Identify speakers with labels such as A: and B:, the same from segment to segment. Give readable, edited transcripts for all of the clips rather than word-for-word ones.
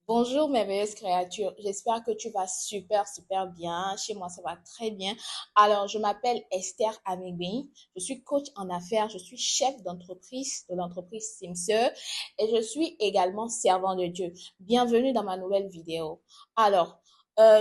A: Bonjour mes meilleures créatures, j'espère que tu vas super bien. Chez moi, ça va très bien. Alors, je m'appelle Esther Amigbi, je suis coach en affaires, je suis chef d'entreprise de l'entreprise Simseur et je suis également servant de Dieu. Bienvenue dans ma nouvelle vidéo. Alors,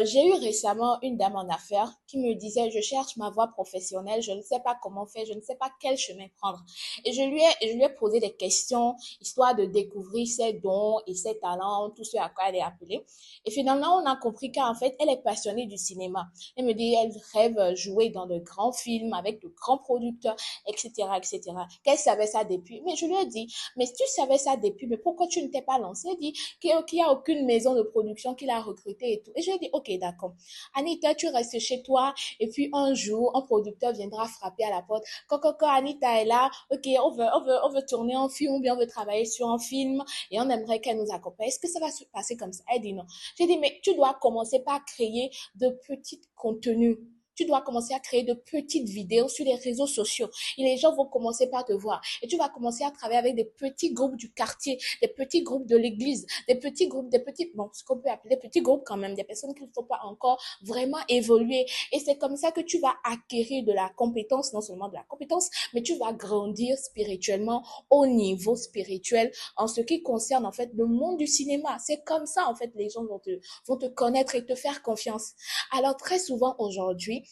A: j'ai eu récemment une dame en affaires qui me disait, je cherche ma voie professionnelle, je ne sais pas comment faire, je ne sais pas quel chemin prendre. Et je lui ai posé des questions histoire de découvrir ses dons et ses talents, tout ce à quoi elle est appelée. Et finalement, on a compris qu'en fait, elle est passionnée du cinéma. Elle me dit, elle rêve jouer dans de grands films avec de grands producteurs, etc., etc. Qu'elle savait ça depuis. Mais je lui ai dit, mais tu savais ça depuis, mais pourquoi tu ne t'es pas lancée? Elle dit qu'il n'y a aucune maison de production qui l'a recrutée et tout. Et je lui ai dit, ok, d'accord. Anita, tu restes chez toi et puis un jour, un producteur viendra frapper à la porte. Quand Anita est là, ok, on veut tourner un film ou bien on veut travailler sur un film et on aimerait qu'elle nous accompagne. Est-ce que ça va se passer comme ça? Elle dit non. J'ai dit, mais tu dois commencer par créer de petits contenus. Tu dois commencer à créer de petites vidéos sur les réseaux sociaux. Et les gens vont commencer par te voir. Et tu vas commencer à travailler avec des petits groupes du quartier, des petits groupes de l'église, des petits groupes, bon, ce qu'on peut appeler des petits groupes quand même, des personnes qui ne sont pas encore vraiment évoluées. Et c'est comme ça que tu vas acquérir de la compétence, non seulement de la compétence, mais tu vas grandir spirituellement au niveau spirituel en ce qui concerne en fait le monde du cinéma. C'est comme ça en fait les gens vont te connaître et te faire confiance. Alors très souvent aujourd'hui,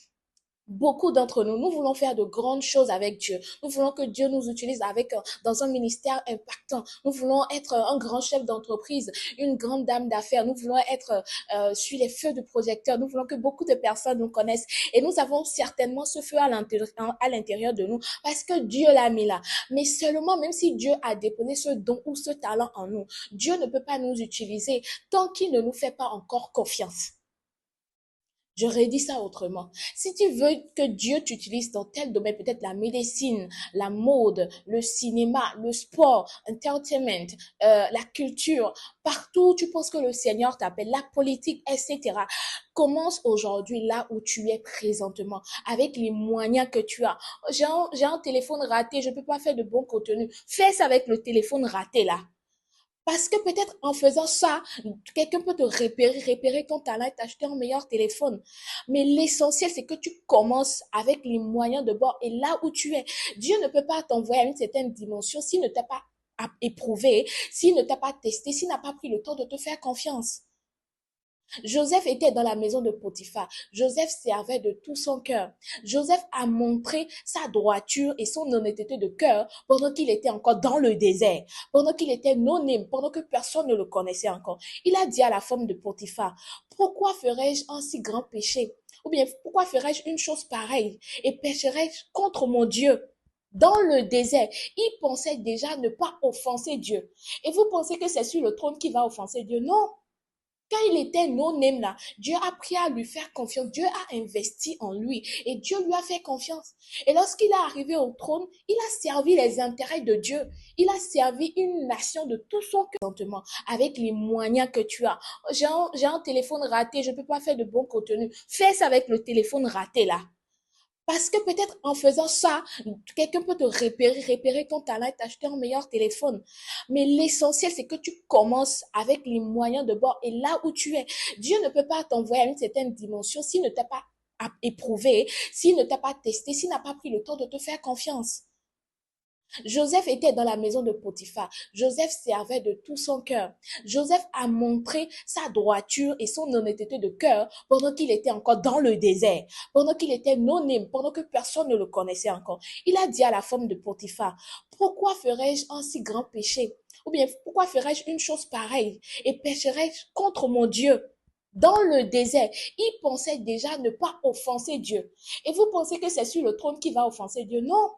A: beaucoup d'entre nous, nous voulons faire de grandes choses avec Dieu. Nous voulons que Dieu nous utilise dans un ministère impactant. Nous voulons être un grand chef d'entreprise, une grande dame d'affaires. Nous voulons être sur les feux de projecteur. Nous voulons que beaucoup de personnes nous connaissent. Et nous avons certainement ce feu à l'intérieur de nous parce que Dieu l'a mis là. Mais seulement, même si Dieu a déposé ce don ou ce talent en nous, Dieu ne peut pas nous utiliser tant qu'il ne nous fait pas encore confiance. Je redis ça autrement. Si tu veux que Dieu t'utilise dans tel domaine, peut-être la médecine, la mode, le cinéma, le sport, entertainment, la culture, partout où tu penses que le Seigneur t'appelle, la politique, etc. Commence aujourd'hui là où tu es présentement, avec les moyens que tu as. J'ai un téléphone raté, je ne peux pas faire de bon contenu. Fais ça avec le téléphone raté là. Parce que peut-être en faisant ça, quelqu'un peut te repérer ton talent et t'acheter un meilleur téléphone. Mais l'essentiel, c'est que tu commences avec les moyens de bord et là où tu es. Dieu ne peut pas t'envoyer à une certaine dimension s'il ne t'a pas éprouvé, s'il ne t'a pas testé, s'il n'a pas pris le temps de te faire confiance. Joseph était dans la maison de Potiphar. Joseph servait de tout son cœur. Joseph a montré sa droiture et son honnêteté de cœur pendant qu'il était encore dans le désert, pendant qu'il était anonyme, pendant que personne ne le connaissait encore. Il a dit à la femme de Potiphar, pourquoi ferais-je un si grand péché? Ou bien, pourquoi ferais-je une chose pareille et pécherais-je contre mon Dieu? Dans le désert, il pensait déjà ne pas offenser Dieu. Et vous pensez que c'est sur le trône qu'il va offenser Dieu? Non. Quand il était non-name là, Dieu a pris à lui faire confiance. Dieu a investi en lui et Dieu lui a fait confiance. Et lorsqu'il est arrivé au trône, il a servi les intérêts de Dieu. Il a servi une nation de tout son cœur avec les moyens que tu as. J'ai un téléphone raté, je ne peux pas faire de bon contenu. Fais ça avec le téléphone raté là. Parce que peut-être en faisant ça, quelqu'un peut te repérer ton talent et t'acheter un meilleur téléphone. Mais l'essentiel, c'est que tu commences avec les moyens de bord et là où tu es. Dieu ne peut pas t'envoyer à une certaine dimension s'il ne t'a pas éprouvé, s'il ne t'a pas testé, s'il n'a pas pris le temps de te faire confiance. Joseph était dans la maison de Potiphar. Joseph servait de tout son cœur. Joseph a montré sa droiture et son honnêteté de cœur pendant qu'il était encore dans le désert, pendant qu'il était anonyme, pendant que personne ne le connaissait encore. Il a dit à la femme de Potiphar, pourquoi ferais-je un si grand péché? Ou bien, pourquoi ferais-je une chose pareille et pécherais-je contre mon Dieu? Dans le désert, il pensait déjà ne pas offenser Dieu. Et vous pensez que c'est sur le trône qu'il va offenser Dieu? Non.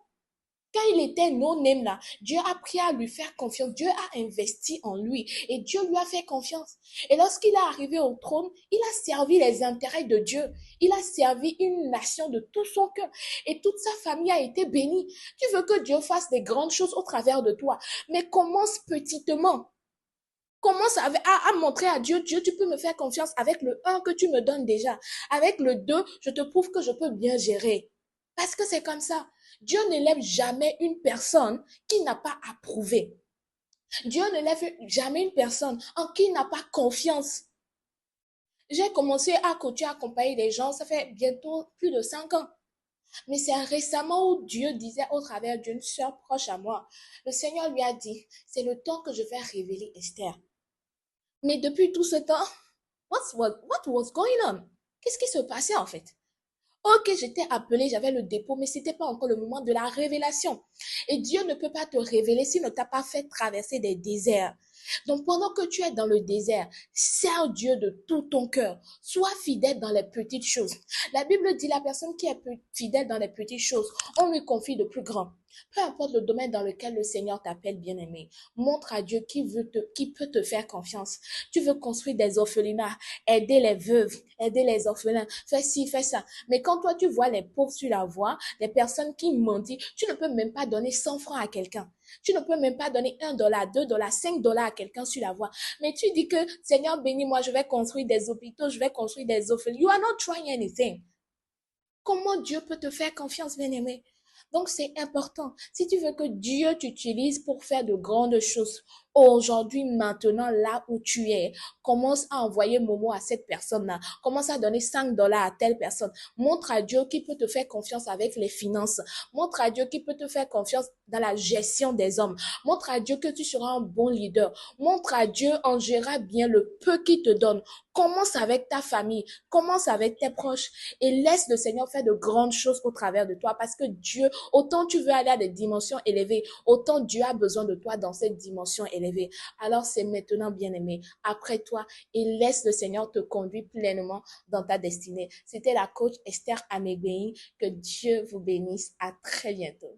A: Quand il était non-name là, Dieu a pris à lui faire confiance. Dieu a investi en lui et Dieu lui a fait confiance. Et lorsqu'il est arrivé au trône, il a servi les intérêts de Dieu. Il a servi une nation de tout son cœur et toute sa famille a été bénie. Tu veux que Dieu fasse des grandes choses au travers de toi, mais commence petitement. Commence à montrer à Dieu, Dieu, tu peux me faire confiance avec le un que tu me donnes déjà. Avec le 2, je te prouve que je peux bien gérer. Parce que c'est comme ça. Dieu n'élève jamais une personne qui n'a pas approuvé. Dieu ne lève jamais une personne en qui il n'a pas confiance. J'ai commencé à coacher, à accompagner des gens, ça fait bientôt plus de 5 ans. Mais c'est récemment où Dieu disait au travers d'une sœur proche à moi, le Seigneur lui a dit, c'est le temps que je vais révéler Esther. Mais depuis tout ce temps, what was going on? Qu'est-ce qui se passait en fait? Ok, j'étais appelée, j'avais le dépôt, mais ce n'était pas encore le moment de la révélation. Et Dieu ne peut pas te révéler s'il ne t'a pas fait traverser des déserts. Donc pendant que tu es dans le désert, sers Dieu de tout ton cœur. Sois fidèle dans les petites choses. La Bible dit la personne qui est fidèle dans les petites choses, on lui confie de plus grands. Peu importe le domaine dans lequel le Seigneur t'appelle, bien-aimé, montre à Dieu qui peut te faire confiance. Tu veux construire des orphelinats, aider les veuves, aider les orphelins, fais ci, fais ça. Mais quand toi, tu vois les pauvres sur la voie, les personnes qui mentent, tu ne peux même pas donner 100 francs à quelqu'un. Tu ne peux même pas donner $1, $2, $5 à quelqu'un sur la voie. Mais tu dis que, Seigneur, bénis-moi, je vais construire des hôpitaux, je vais construire des orphelins. You are not trying anything. Comment Dieu peut te faire confiance, bien-aimé? Donc, c'est important. Si tu veux que Dieu t'utilise pour faire de grandes choses, aujourd'hui, maintenant, là où tu es, commence à envoyer Momo à cette personne-là. Commence à donner $5 à telle personne. Montre à Dieu qui peut te faire confiance avec les finances. Montre à Dieu qui peut te faire confiance dans la gestion des hommes. Montre à Dieu que tu seras un bon leader. Montre à Dieu en gérant bien le peu qu'il te donne. Commence avec ta famille. Commence avec tes proches et laisse le Seigneur faire de grandes choses au travers de toi parce que Dieu, autant tu veux aller à des dimensions élevées, autant Dieu a besoin de toi dans cette dimension élevée. Alors c'est maintenant, bien-aimé, après toi et laisse le Seigneur te conduire pleinement dans ta destinée. C'était la coach Esther Amegbéi. Que Dieu vous bénisse. À très bientôt.